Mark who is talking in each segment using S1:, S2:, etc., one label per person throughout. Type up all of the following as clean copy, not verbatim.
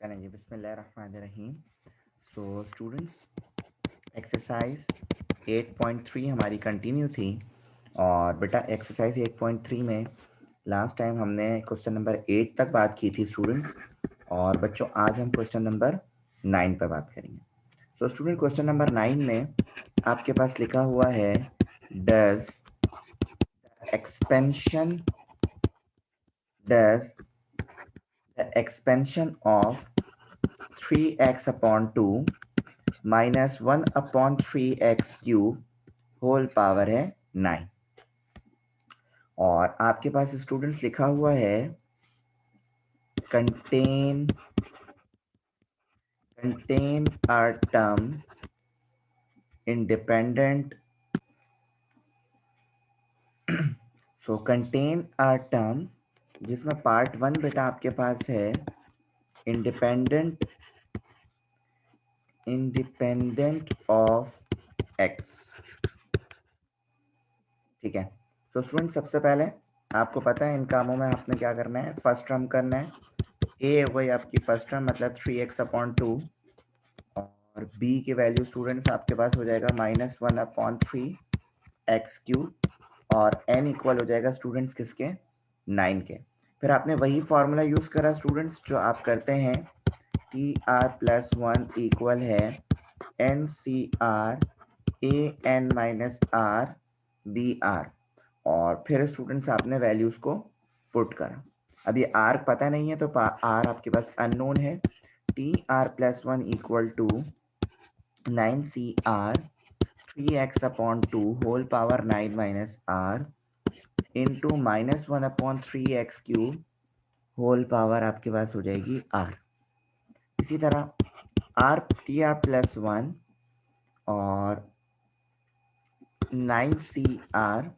S1: चलें जी, बिस्मिल्लाहिर्रहमानिर्रहीम। So students, exercise 8.3 हमारी कंटिन्यू थी। और बेटा एक्सरसाइज 8.3 में लास्ट टाइम हमने क्वेश्चन नंबर 8 तक बात की थी स्टूडेंट्स। और बच्चों आज हम क्वेश्चन नंबर 9 पर बात करेंगे। सो स्टूडेंट, क्वेश्चन नंबर 9 में आपके पास लिखा हुआ है, does expansion does the expansion of 3x upon 2 -1/3x cube whole power है 9। और आपके पास स्टूडेंट्स लिखा हुआ है, contain a term independent. So contain a term जिसमें पार्ट 1 बेटा आपके पास है इंडिपेंडेंट ऑफ एक्स। ठीक है। तो स्टूडेंट सबसे पहले आपको पता है इन कामों में आपने क्या करना है, फर्स्ट टर्म करना है। ए वही आपकी फर्स्ट टर्म मतलब 3x/2 और बी की वैल्यू स्टूडेंट्स आपके पास हो जाएगा -1/3x³ और n इक्वल हो जाएगा स्टूडेंट्स किसके, 9 के। फिर आपने वही फॉर्मूला यूज करा स्टूडेंट्स जो आप करते हैं, TR+1 इक्वल है NCR AN-R BR। और फिर स्टूडेंट्स आपने वैल्यूज को पुट करा। अब ये आर पता नहीं है तो आर आपके पास अननोन है। TR+1 equal to 9CR 3x/2 whole power 9 minus R into -1/3x³ whole power आपके पास हो जाएगी आर। इसी तरह TR+1 और 9CR।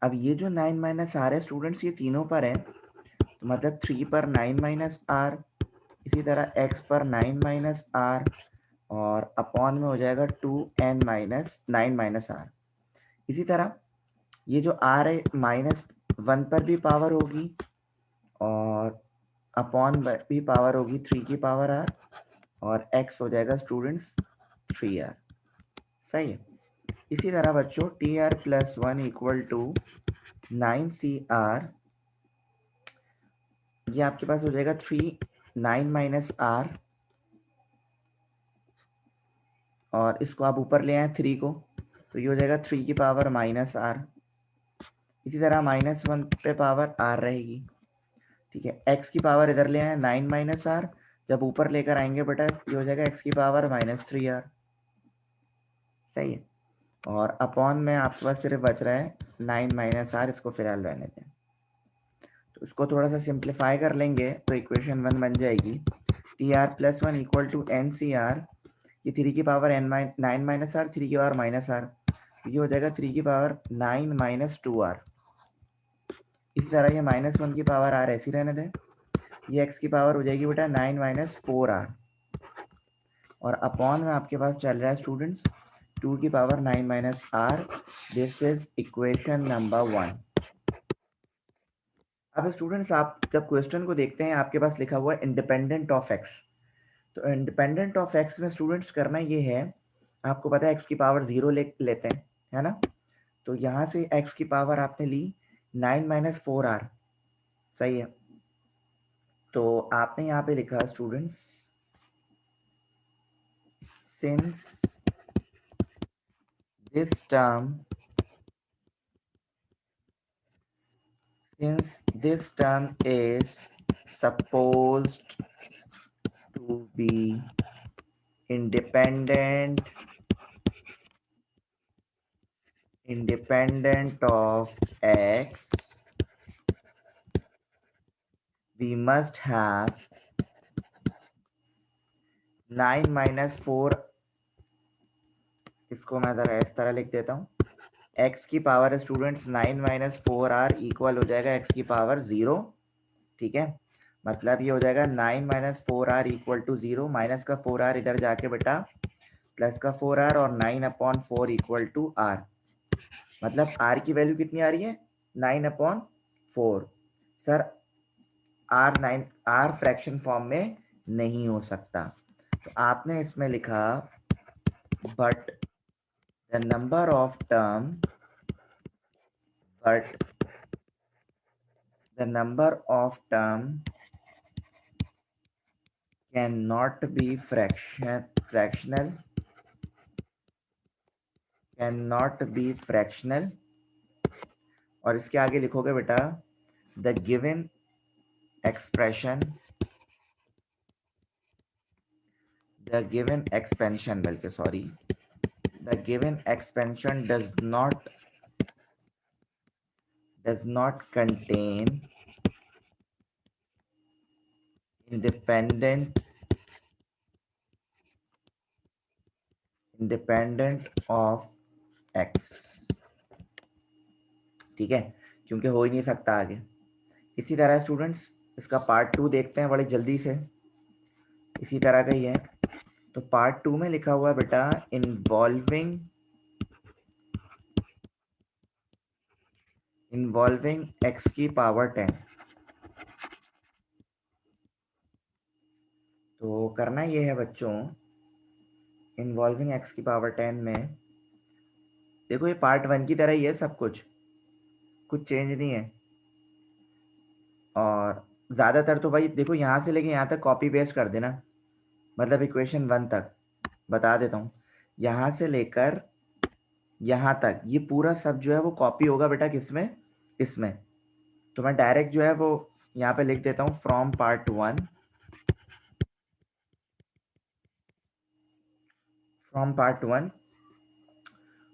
S1: अब ये जो 9 माइनस आर है स्टूडेंट्स ये तीनों पर है, तो मतलब 3 पर 9 माइनस आर, इसी तरह x पर 9 माइनस आर और अपॉन में हो जाएगा 2n-9 माइनस आर। इसी तरह ये जो आर है -1 पर भी पावर होगी और अपॉन भी पावर होगी 3 की पावर आर और x हो जाएगा स्टूडेंट्स 3r। सही है। इसी तरह बच्चों TR+1 इक्वल टू 9CR, ये आपके पास हो जाएगा 9 माइनस आर और इसको आप ऊपर ले आए 3 को, तो ये हो जाएगा 3 की पावर -r। इसी तरह -1 पे पावर r रहेगी। ठीक है, x की पावर इधर ले आए 9 माइनस आर, जब ऊपर लेकर आएंगे बेटा ये हो जाएगा x की पावर -3r। सही है। और अपॉन में आपके पास सिर्फ बच रहा है 9 माइनस आर, इसको फिलहाल रहने दें। तो इसको थोड़ा सा सिंप्लीफाई कर लेंगे तो इक्वेशन 1 बन जाएगी TR+1 इक्वल टू NCR, ये 3 की पावर 9 माइनस आर, 3 की पावर -r, ये हो जाएगा 3 की पावर 9 माइनस 2r। इसी तरह ये -1 की पावर r ऐसी रहने दें, ये x की पावर हो जाएगी बेटा 9 माइनस 4r और अपॉन में आपके पास चल रहा है स्टूडेंट्स 2 की power 9 minus r। This is equation number 1। अब स्टूडेंट्स आप जब क्वेश्चन को देखते हैं आपके पास लिखा हुआ है इंडिपेंडेंट ऑफ एक्स, तो इंडिपेंडेंट ऑफ एक्स में स्टूडेंट्स करना ये है, आपको पता है एक्स की पावर 0 लेते हैं, है ना। तो यहाँ से एक्स की पावर आपने ली 9 माइनस 4r। सही है। तो आपने यहाँ पे लिखा students, since this term is supposed to be independent of x, we must have 9 minus 4। इसको मैं ज़रा इस तरह लिख देता हूँ, x की power students 9 minus 4r equal हो जाएगा x की पावर 0। ठीक है, मतलब ये हो जाएगा 9 minus 4r equal to 0, minus का 4r इधर जाके बेटा प्लस का 4r और 9/4 इक्वल टू r। मतलब r की वैल्यू कितनी आ रही है, 9/4। सर r फ्रैक्शन फॉर्म में नहीं हो सकता। तो आपने इसमें लिखा but the number of term but the number of term cannot be fractional cannot be fractional। और इसके आगे लिखोगे बेटा the given expression the given expansion बल्कि sorry the given expansion does not contain independent of x। ठीक है, क्योंकि हो ही नहीं सकता आगे। इसी तरह स्टूडेंट्स इसका पार्ट 2 देखते हैं बड़े जल्दी से, इसी तरह का ही है। तो पार्ट 2 में लिखा हुआ है बेटा इन्वॉल्विंग x की पावर 10। तो करना ये है बच्चों, इन्वॉल्विंग x की पावर 10 में देखो ये पार्ट 1 की तरह ही है, सब कुछ चेंज नहीं है। और ज़्यादातर तो भाई देखो यहाँ से लेके यहाँ तक कॉपी पेस्ट कर देना, मतलब इक्वेशन 1 तक बता देता हूँ। यहाँ से लेकर यहाँ तक ये पूरा सब जो है वो कॉपी होगा बेटा किसमें, इसमें। तो मैं डायरेक्ट जो है वो यहाँ पे लिख देता हूँ फ्रॉम पार्ट 1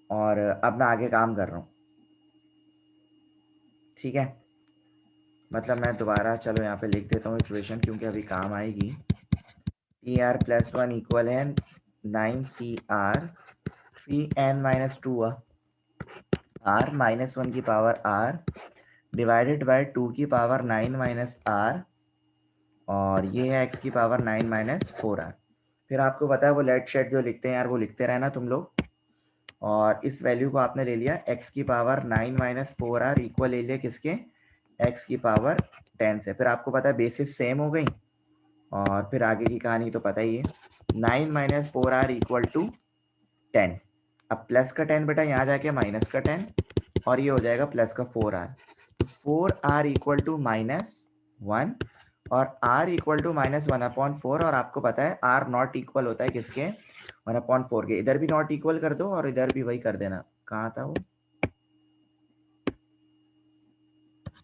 S1: और अब मैं आगे काम कर रहा हूँ। ठीक है, मतलब मैं दोबारा चलो यहाँ पे लिख देता हूँ इक्वेशन क्योंकि अभी काम आएगी। टी आर प्लस 1 इक्वल है 9CR 3n-2 r माइनस 1 की पावर r डिवाइडेड बाय 2 की पावर 9 r और ये है x की पावर 9 - 4r। फिर आपको पता है वो लेट शेड जो लिखते हैं यार वो लिखते रहना तुम लोग। और इस वैल्यू को आपने ले लिया x की पावर 9 - 4r इक्वल ले लिया किसके, x की पावर 10 से। फिर आपको पता है बेसिस सेम हो गई और फिर आगे की कहानी तो पता ही है। 9 - 4r इक्वल टू 10। अब प्लस का 10 बेटा यहाँ जाके माइनस का 10 और ये हो जाएगा प्लस का 4r। तो 4r इक्वल टू -1 और r इक्वल टू -1/4। और आपको पता है r नॉट इक्वल होता है किसके, 1/4 के। इधर भी नॉट इक्वल कर दो और इधर भी वही कर देना, कहाँ था वो,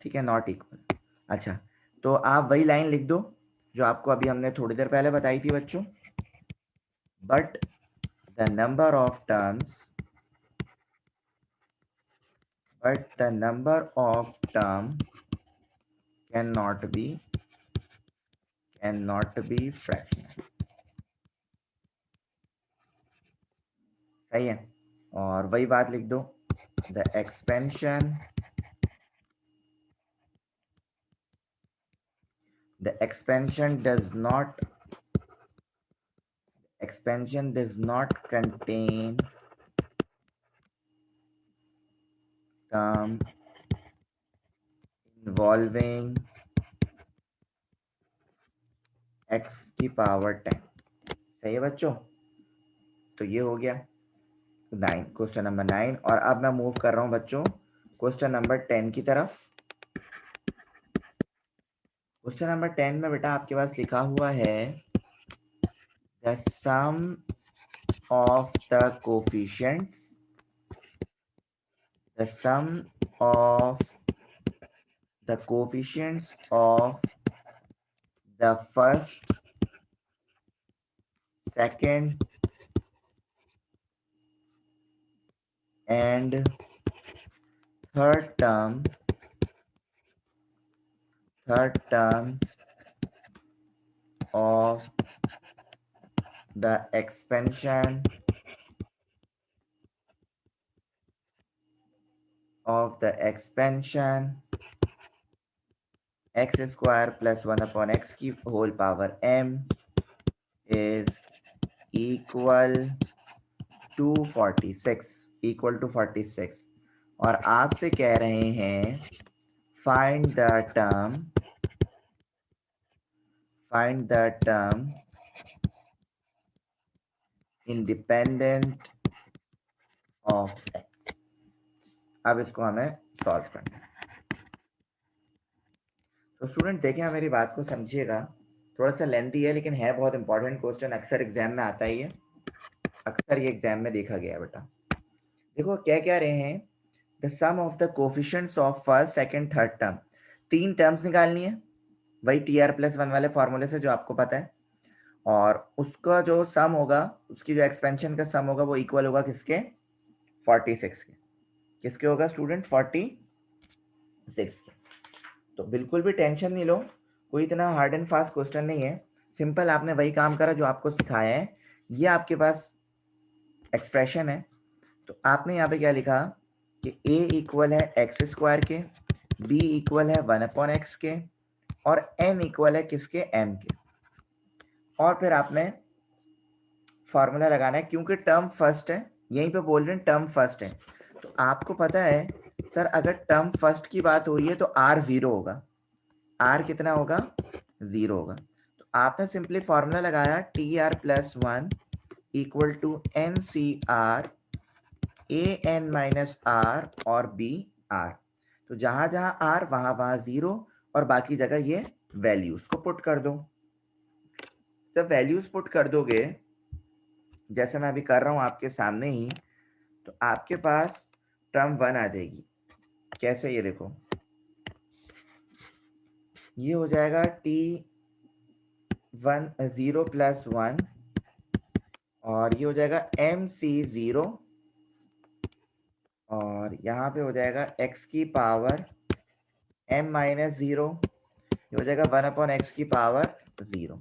S1: ठीक है नॉट इक्वल। अच्छा, तो आप वही लाइन लिख दो जो आपको अभी हमने थोड़ी देर पहले बताई थी बच्चों। But the number of terms cannot be fractional। सही है, और वही बात लिख दो the expansion does not contain term involving x की पावर 10। सही है बच्चों, तो ये हो गया 9, क्वेश्चन नंबर 9। और अब मैं मूव कर रहा हूं बच्चों क्वेश्चन नंबर 10 की तरफ। क्वेश्चन नंबर 10 में बेटा आपके पास लिखा हुआ है the sum of the coefficients of the coefficients of the first, second and third terms of the expansion x square plus 1/x की whole power m is equal to 46 और आपसे कह रहे हैं find the find the term independent of x. अब इसको हमें solve करना है। तो स्टूडेंट देखें, आप मेरी बात को समझिएगा, थोड़ा सा लेंथी है लेकिन है बहुत इंपॉर्टेंट क्वेश्चन, अक्सर एग्जाम में आता ही है, अक्सर ये एग्जाम में देखा गया है बेटा। देखो क्या कह रहे हैं, the sum of the coefficients of first second third term, 3 terms निकालनी है, वही TR+1 वाले फॉर्मूले से जो आपको पता है, और उसका जो सम होगा, उसकी जो एक्सपेंशन का सम होगा वो इक्वल होगा किसके, 46 के। किसके होगा स्टूडेंट, 46 के। तो बिल्कुल भी टेंशन नहीं लो, कोई इतना हार्ड एंड फास्ट क्वेश्चन नहीं है, सिंपल आपने वही काम करा जो आपको सिखाया है, ये आपके पास एक्सप्रेशन है। तो आपने यहाँ पे क्या लिखा कि a इक्वल है x² के, b इक्वल है 1/x के, और n इक्वल है किसके, m के। और फिर आपने फॉर्मूला लगाना है, क्योंकि टर्म फर्स्ट है, यहीं पे बोल रहे हैं टर्म फर्स्ट है, तो आपको पता है सर अगर टर्म फर्स्ट की बात हो रही है तो r 0 होगा, r कितना होगा, 0 होगा। तो आपने सिंपली फॉर्मूला लगाया TR+1 equal to NCR AN-R और BR। तो जहां जहां R वहां 0 और बाकी जगह ये वैल्यूज को पुट कर दो। जब वैल्यूज पुट कर दोगे, जैसे मैं अभी कर रहा हूं आपके सामने ही, तो आपके पास टर्म 1 आ जाएगी। कैसे, ये देखो, ये हो जाएगा T0+1 और ये हो जाएगा MC0, और यहाँ पे हो जाएगा x की पावर m-0, ये हो जाएगा 1/x की पावर 0।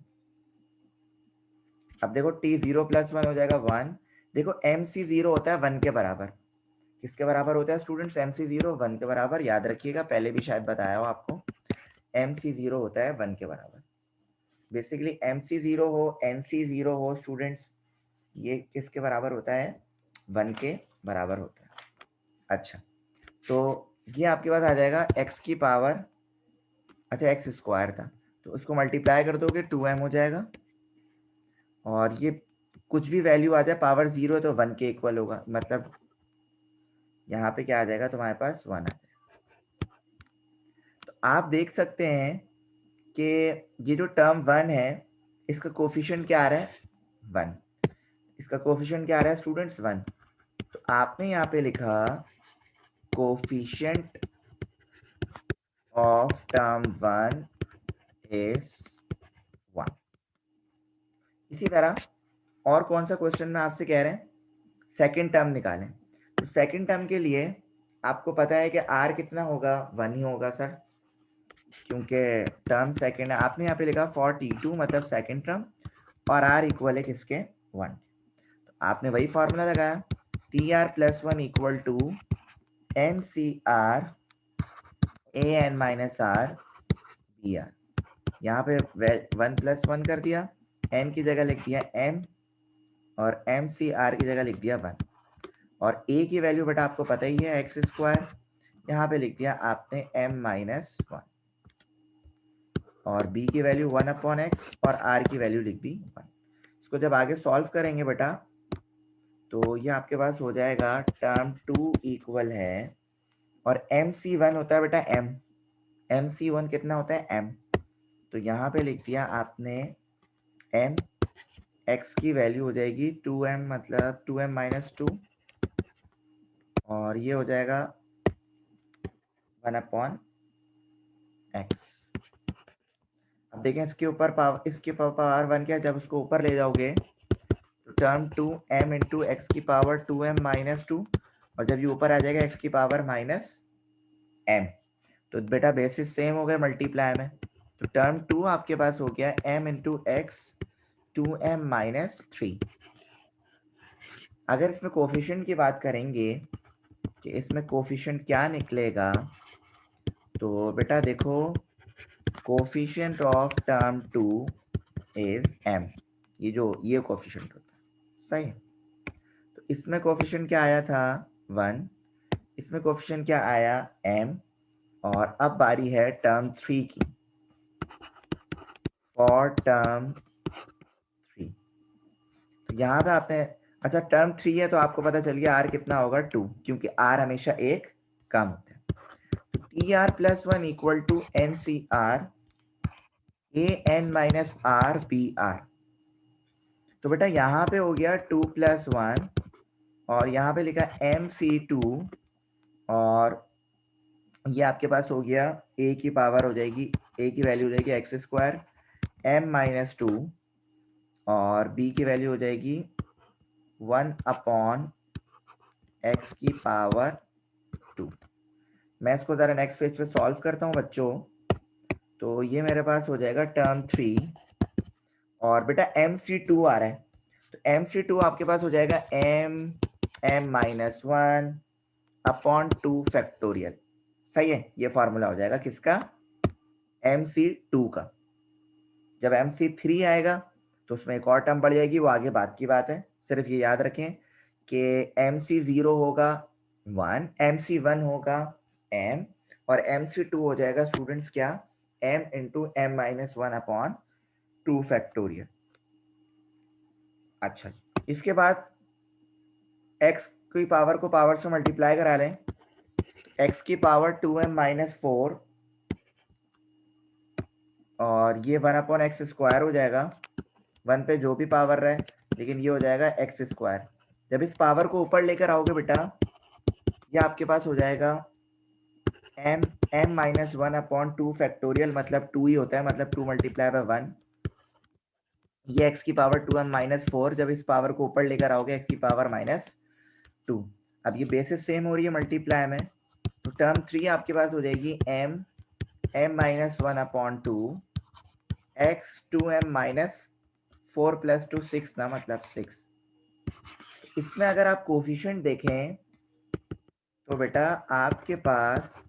S1: अब देखो T0+1 हो जाएगा 1, देखो MC0 होता है 1 के बराबर। किसके बराबर होता है स्टूडेंट्स, MC0 1 के बराबर, याद रखिएगा, पहले भी शायद बताया हो आपको, MC0 होता है 1 के बराबर। बेसिकली MC0 हो NC0 हो स्टूडेंट्स, ये किसके बराबर होता है, 1 के बराबर होता है। अच्छा, तो ये आपके पास आ जाएगा x की पावर, अच्छा x² था, तो उसको मल्टीप्लाई कर दोगे 2m हो जाएगा, और ये कुछ भी वैल्यू आ जाए पावर 0 है तो 1 के इक्वल होगा, मतलब यहाँ पे क्या आ जाएगा तुम्हारे पास, 1 आ जाएगा। तो आप देख सकते हैं कि ये जो टर्म 1 है इसका कोफिशिएंट क्या आ रहा है, 1। इसका कोफिशिएंट क्या आ रहा है स्टूडेंट्स, 1। तो आपने यहाँ पे लिखा कोफिशिएंट ऑफ टर्म 1 इज 1। इसी तरह और कौन सा क्वेश्चन में आपसे कह रहे हैं, सेकंड टर्म निकालें। तो सेकंड टर्म के लिए आपको पता है कि r कितना होगा, 1 ही होगा सर, क्योंकि टर्म सेकंड है। आपने यहाँ पे लिखा 42 मतलब सेकंड टर्म, और r इक्वल है किसके, 1। तो आपने वही फॉर्मूला लगाया, TR+1 equal to NCR AN-R BR। यहाँ पे 1+1 कर दिया, n की जगह लिख दिया m, और MC/R की जगह लिख दिया 1, और a की वैल्यू बेटा आपको पता ही है x², यहाँ पे लिख दिया आपने m-1, और b की वैल्यू 1/x और r की वैल्यू लिख दी 1। इसको जब आगे सॉल्व करेंगे बेटा, तो ये आपके पास हो जाएगा टर्म 2 इक्वल है, और MC1 होता है बेटा m, MC1 कितना होता है m, तो यहाँ पे लिख दिया आपने m, x की वैल्यू हो जाएगी 2m मतलब 2m-2, और ये हो जाएगा 1/x। अब देखें इसके ऊपर पावर, इसके पावर 1 क्या है, जब उसको ऊपर ले जाओगे तो टर्म 2m इंटू एक्स की पावर 2m-2, और जब ये ऊपर आ जाएगा x की पावर -m, तो बेटा बेसिस सेम हो गए मल्टीप्लाई में, तो टर्म 2 आपके पास हो गया m इंटू एक्स 2m-3। अगर इसमें कोफिशिएंट की बात करेंगे कि इसमें कोफिशिएंट क्या निकलेगा, तो बेटा देखो coefficient of term 2 is m, ये कोफिशिएंट होता है, सही। तो इसमें कोफिशिएंट क्या आया था, 1, इसमें कोफिशिएंट क्या आया, m, और अब बारी है टर्म 3 की। और टर्म 3। तो यहाँ पे आपने, अच्छा टर्म 3 है तो आपको पता चल गया आर कितना होगा 2, क्योंकि आर हमेशा एक कम होता है। तो T R plus 1 equal to N C R A N minus R B R. तो बेटा यहाँ पे हो गया 2 + 1 और यहाँ पे लिखा एम सी 2 और ये आपके पास हो गया ए की पावर हो जाएगी, ए की वैल्यू हो जाएगी एक्स स्क्वायर एम माइनस 2 और बी की वैल्यू हो जाएगी 1 एक्स की पावर 2। मैं इसको ज़रा नेक्स्ट पेज पे सॉल्व करता हूँ बच्चों। तो ये मेरे पास हो जाएगा टर्म 3 और बेटा एम सी 2 आ रहा है, तो एम सी 2 आपके पास हो जाएगा एम माइनस 1 अपॉन 2 फैक्टोरियल। सही है, ये फॉर्मूला हो जाएगा किसका, एम सी 2 का। जब एम सी 3 आएगा तो उसमें एक और टर्म बढ़ जाएगी, वो आगे बात की बात है। सिर्फ ये याद रखें कि एम सी 0 होगा 1, एम सी 1 होगा m और एम सी 2 हो जाएगा स्टूडेंट्स क्या, m into M minus 1 upon 2 factorial. अच्छा, इसके बाद x की पावर को पावर से मल्टीप्लाई करा लें, x की पावर 2m माइनस 4 और ये 1 अपॉन एक्स स्क्वायर हो जाएगा, 1 पे जो भी पावर रहे, लेकिन ये हो जाएगा एक्स स्क्वायर। जब इस पावर को ऊपर लेकर आओगे बेटा, ये आपके पास हो जाएगा एम माइनस 1 अपॉन 2 फैक्टोरियल, मतलब 2 ही होता है, मतलब 2 मल्टीप्लाई बाय 1। ये एक्स की पावर 2m माइनस 4, जब इस पावर को ऊपर लेकर आओगे एक्स की पावर माइनस 2। अब ये बेसिस सेम हो रही है मल्टीप्लाई में, तो टर्म 3 आपके पास हो जाएगी M minus 1 upon 2 x 2m minus 4 plus 2 6 ना, मतलब 6। इसमें अगर आप कोफिशिएंट देखें तो बेटा आपके पास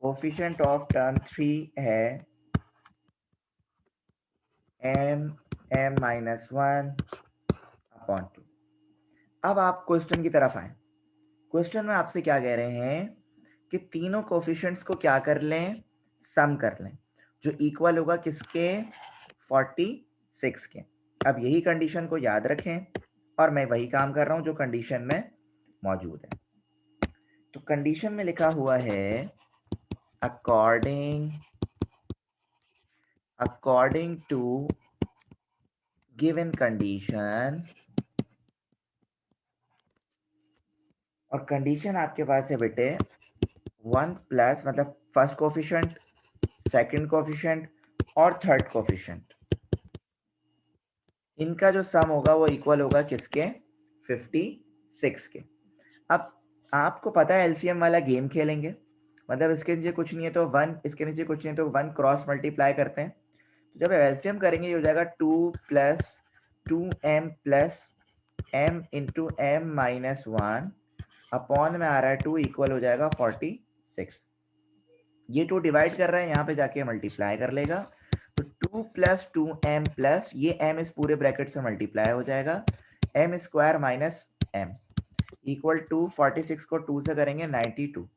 S1: कोफिशिएंट ऑफ टर्म 3 है एम माइनस 1 अपॉन 2। अब आप क्वेश्चन की तरफ आए। क्वेश्चन में आपसे क्या कह रहे हैं कि तीनों कोफिशिएंट्स को क्या कर लें, सम कर लें, जो इक्वल होगा किसके, 46 के। अब यही कंडीशन को याद रखें और मैं वही काम कर रहा हूं जो कंडीशन में मौजूद है। तो कंडीशन में लिखा हुआ है according to given condition, और कंडीशन आपके पास है बेटे 1 प्लस, मतलब फर्स्ट कोफिशिएंट, सेकंड कोफिशिएंट और थर्ड कोफिशिएंट, इनका जो सम होगा वो इक्वल होगा किसके, 56 के। अब आपको पता है एलसीएम वाला गेम खेलेंगे, मतलब इसके नीचे कुछ नहीं है तो 1, इसके नीचे कुछ नहीं है तो 1 क्रॉस मल्टीप्लाई करते हैं। तो जब एलसीएम करेंगे ये हो जाएगा 2 + 2m plus m into M minus 1 upon में आ रहा है 2 इक्वल हो जाएगा 46। ये 2 डिवाइड कर रहे हैं, यहाँ पे जाके मल्टीप्लाई कर लेगा, तो 2 + 2m प्लस ये m इस पूरे ब्रैकेट से मल्टीप्लाई हो जाएगा m square minus m equal to 46 को 2 से करेंगे 92।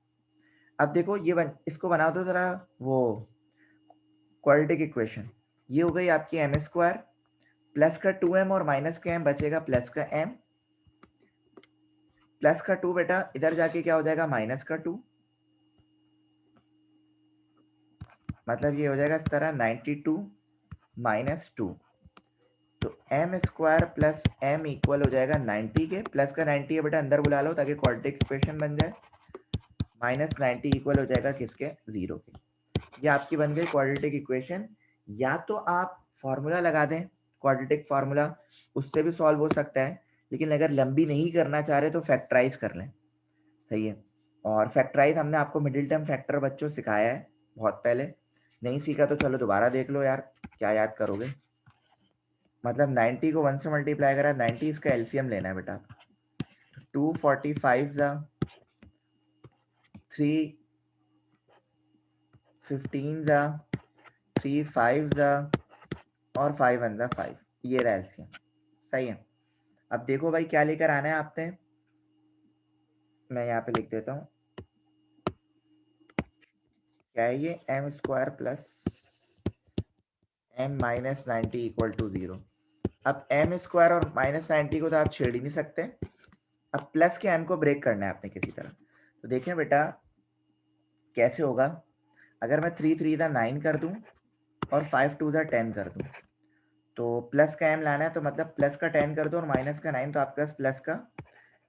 S1: अब देखो ये इसको बना दो जरा वो क्वाड्रेटिक इक्वेशन। ये हो गई आपकी एम स्क्वायर प्लस का 2m और माइनस का m बचेगा प्लस का m, प्लस का 2 बेटा इधर जाके क्या हो जाएगा माइनस का 2, मतलब ये हो जाएगा इस तरह 92 माइनस 2। तो M square plus m equal हो जाएगा 90 के, प्लस का 90 है बेटा अंदर बुला लो ताकि क्वाड्रेटिक इक्वेशन बन जाए, माइनस 90 इक्वल हो जाएगा किसके, 0 के। ये आपकी बन गई क्वाड्रेटिक इक्वेशन। या तो आप फॉर्मूला लगा दें, क्वाड्रेटिक फार्मूला, उससे भी सॉल्व हो सकता है, लेकिन अगर लंबी नहीं करना चाह रहे तो फैक्टराइज कर लें। सही है, और फैक्टराइज हमने आपको मिडिल टर्म फैक्टर बच्चों सिखाया है बहुत पहले, नहीं सीखा तो चलो दोबारा देख लो यार, क्या याद करोगे। मतलब 90 को 1 से मल्टीप्लाई करा, 90 इसका एलसीएम लेना है बेटा, 245 जा 315 जा 35 जा और 5 1 जा 5, ये रहा एलसीएम। सही है, अब देखो भाई क्या लेकर आना है आपने, मैं यहाँ पे लिख देता हूँ क्या है ये, M square plus m minus 90 equal to 0। अब m स्क्वायर और माइनस 90 को तो आप छेड़ ही नहीं सकते। अब प्लस के m को ब्रेक करना है आपने किसी तरह। तो देखें बेटा कैसे होगा। अगर मैं 3 3 9 कर दूं और 5 2 10 कर दूं, तो प्लस का m लाना है, तो मतलब प्लस का 10 कर दो और माइनस का 9, तो आपके पास प्लस का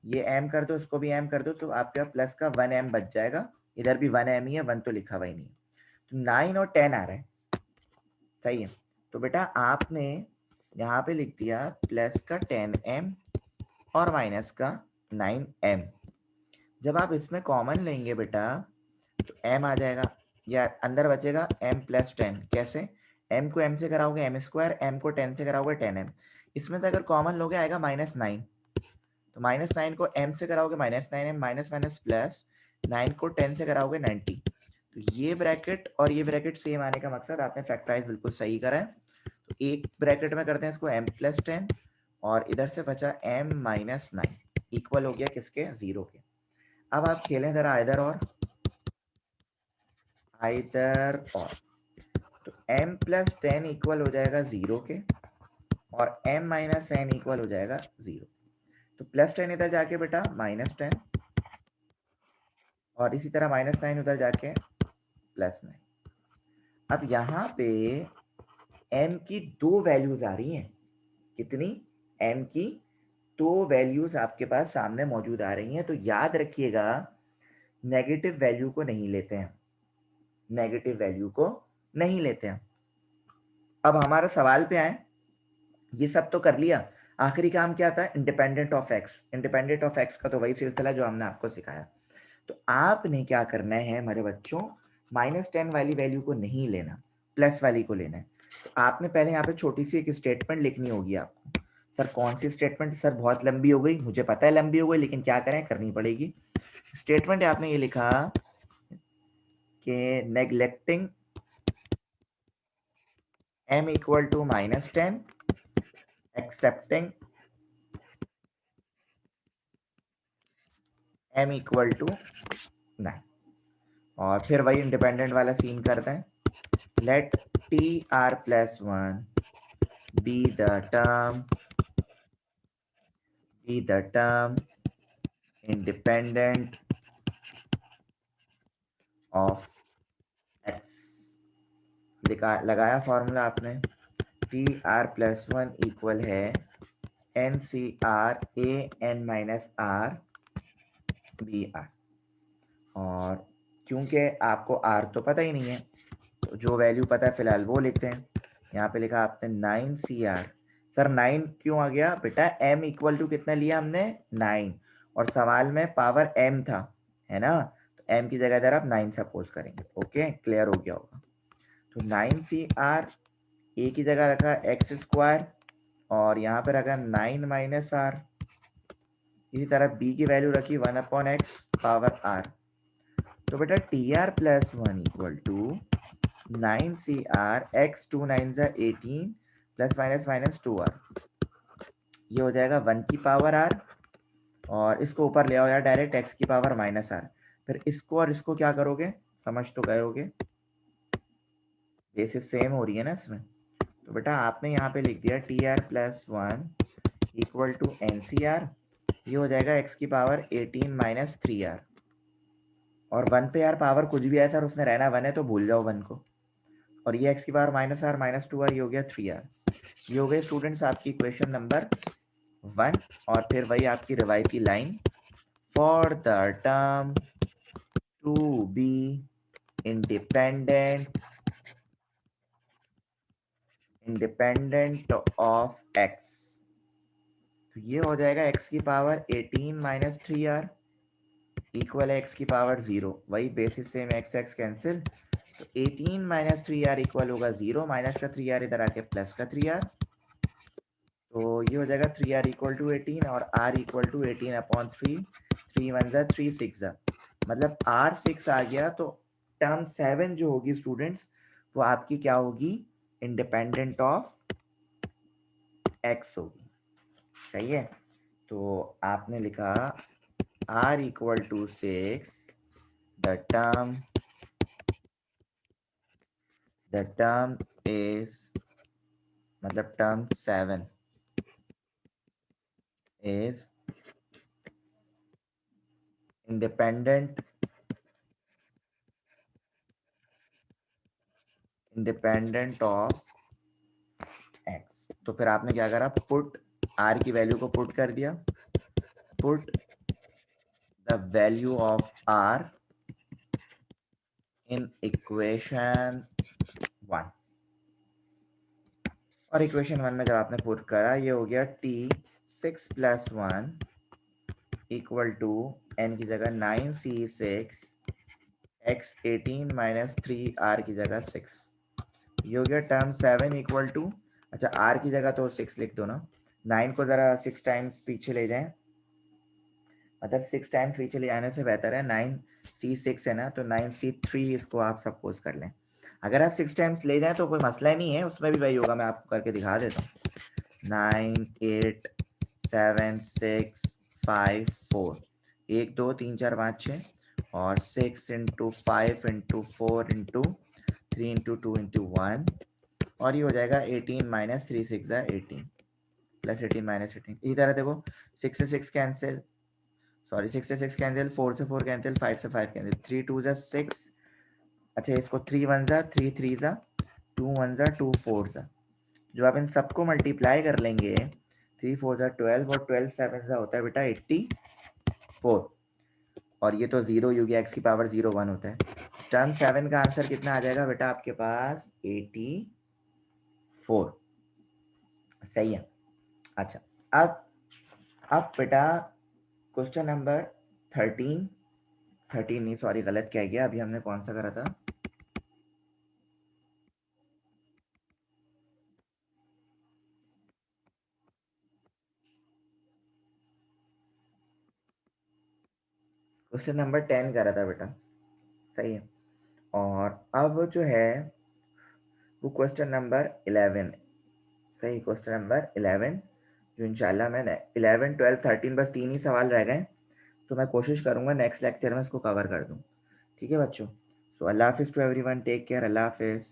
S1: ये m कर दो, इसको भी m कर दो, तो आपका प्लस का 1m बच जाएगा। इधर भी 1m ही है, 1 तो लिखा हुआ ही नहीं है। तो 9 और 10 आ रहा है, सही है। तो बेटा आपने यहाँ पे लिख दिया प्लस का 10m और माइनस का 9m। जब आप इसमें कॉमन लेंगे बेटा तो m आ जाएगा, या अंदर बचेगा m प्लस 10। कैसे? m को m से कराओगे m स्क्वायर, m को 10 से कराओगे 10m। इसमें से अगर कॉमन लोगे आएगा -9, तो -9 को m से कराओगे -9m, माइनस माइनस प्लस 9 को 10 से कराओगे 90। तो ये ब्रैकेट और ये ब्रैकेट सेम आने का मकसद, आपने फैक्टराइज बिल्कुल सही करा है। तो एक ब्रैकेट में करते हैं इसको m प्लस 10 और इधर से बचा m माइनस 9 इक्वल हो गया किसके? 0 के। अब आप खेलें जरा आइदर और तो m प्लस 10 इक्वल हो जाएगा 0 के और m माइनस 10 इक्वल हो जाएगा 0। तो प्लस 10 इधर जाके बेटा -10 और इसी तरह -9 उधर जाके +9। अब यहाँ पे m की दो वैल्यूज आ रही हैं। कितनी? m की दो वैल्यूज आपके पास सामने मौजूद आ रही हैं। तो याद रखिएगा नेगेटिव वैल्यू को नहीं लेते हैं, नेगेटिव वैल्यू को नहीं लेते हैं। अब हमारा सवाल पे आए, ये सब तो कर लिया, आखिरी काम क्या था? Independent of x. Independent of x का तो वही सिलसिला जो हमने आपको सिखाया। तो आपने क्या करना है हमारे बच्चों, -10 वाली वैल्यू को नहीं लेना, प्लस वाली को लेना है। तो आपने पहले यहाँ पे छोटी सी एक स्टेटमेंट लिखनी होगी आपको। सर कौन सी स्टेटमेंट? सर बहुत लंबी हो गई, मुझे पता है लंबी हो गई, लेकिन क्या करें, करनी पड़ेगी। स्टेटमेंट आपने ये लिखा कि neglecting m equal to -10, accepting m equal to 9। और फिर वही इंडिपेंडेंट वाला सीन करते हैं। Let tr+1 be the term independent of x। लगाया फॉर्मूला आपने, tr+1 इक्वल है NCR AN minus R BR। और क्योंकि आपको R तो पता ही नहीं है, तो जो वैल्यू पता है फिलहाल वो लिखते हैं। यहाँ पे लिखा आपने 9CR। सर 9 क्यों आ गया बेटा? m इक्वल टू कितना लिया हमने? 9, और सवाल में पावर m था, है ना? तो m की जगह इधर आप 9 सपोज करेंगे। ओके, क्लियर हो गया होगा। तो 9CR, a की जगह रखा x स्क्वायर और यहाँ पे रखा 9 माइनस r। इसी तरह b की वैल्यू रखी 1/x पावर r। तो बेटा tr+1 equal to 9CR x 2 9 18 plus minus minus 2r। ये हो जाएगा 1 की पावर r, और इसको ऊपर ले आओ यार डायरेक्ट, x की पावर -r। फिर इसको और इसको क्या करोगे? समझ तो गए होगे, बेसिस सेम हो रही है ना इसमें। तो बेटा आपने यहाँ पे लिख दिया tr+1 इक्वल टू NCR। ये हो जाएगा x की पावर 18 माइनस 3r। और 1 पे यार पावर कुछ भी है सर, उसमें रहना 1 है, तो भूल जाओ 1 को। और ये x की पावर -r माइनस 2r, ये हो गया 3r। ये हो गए स्टूडेंट्स आपकी इक्वेशन नंबर 1। और फिर वही आपकी रिवाइती line, for the term to be independent of x। तो ये हो जाएगा x की पावर 18 माइनस 3r इक्वल है x की पावर 0। वही basis same x x cancel, तो 18 माइनस 3r इक्वल होगा 0, माइनस का 3r इधर आके प्लस का 3r। तो ये हो जाएगा 3r इक्वल टू 18 और r इक्वल टू 18/3। 3 1 जा 3 6 जा, मतलब r 6 आ गया। तो टर्म 7 जो होगी स्टूडेंट्स, वो आपकी क्या होगी? इंडिपेंडेंट ऑफ x होगी। सही है। तो आपने लिखा r equal to 6, the term is मतलब term 7 is independent of x. तो फिर आपने क्या करा, पुट आर की वैल्यू को पुट कर दिया, put the value of R in equation 1। और इक्वेशन 1 में जब आपने पुट करा, ये हो गया टी 6+1 इक्वल टू एन की जगह 9c6 x 18 माइनस 3r की जगह 6। ये हो गया टर्म 7 इक्वल टू, अच्छा r की जगह तो 6 लिख दो ना, 9 को जरा 6 टाइम्स पीछे ले जाएं, मतलब 6 टाइम्स पीछे ले जाने से बेहतर है 9c6 है ना, तो 9c3 इसको आप सपोज कर लें। अगर आप 6 टाइम्स ले जाएं तो कोई मसला ही नहीं है, उसमें भी वही होगा, मैं आपको करके दिखा देता हूँ। 9 8 7 6 5 4, 1 2 3 4 5 6, और 6 into 5 into 4 into 3 into 2 into 1, और ये हो जाएगा 18 माइनस 3 6 18 प्लस 18 माइनस 18। इसी तरह देखो 6 से 6 कैंसिल, सॉरी 6 से 6 कैंसिल, 4 से 4 कैंसिल, 5 से 5 कैंसिल, 3 2 जा 6, अच्छा इसको 3 1 जा 3 3 जा 2 1 जा 2 4 जा, जो आप इन सबको मल्टीप्लाई कर लेंगे, 3 4 जा 12 और 12 7 जा होता है बेटा 84, और ये तो जीरो यू एक्स की पावर 0 1 होता है। टर्म 7 का आंसर कितना आ जाएगा बेटा आपके पास 84। सही है। अच्छा अब बेटा क्वेश्चन नंबर 13 नहीं सॉरी गलत क्या गया, अभी हमने कौन सा करा था, क्वेश्चन नंबर 10 करा था बेटा। सही है। और अब जो है वो क्वेश्चन नंबर 11, सही क्वेश्चन नंबर 11, जो इंशाल्लाह मैंने 11 12 13 बस 3 ही सवाल रह गए, तो मैं कोशिश करूंगा नेक्स्ट लेक्चर में इसको कवर कर दूं। ठीक है बच्चों, सो अल्लाह हाफिज़ टू एवरीवन, टेक केयर, अल्लाह हाफिज़।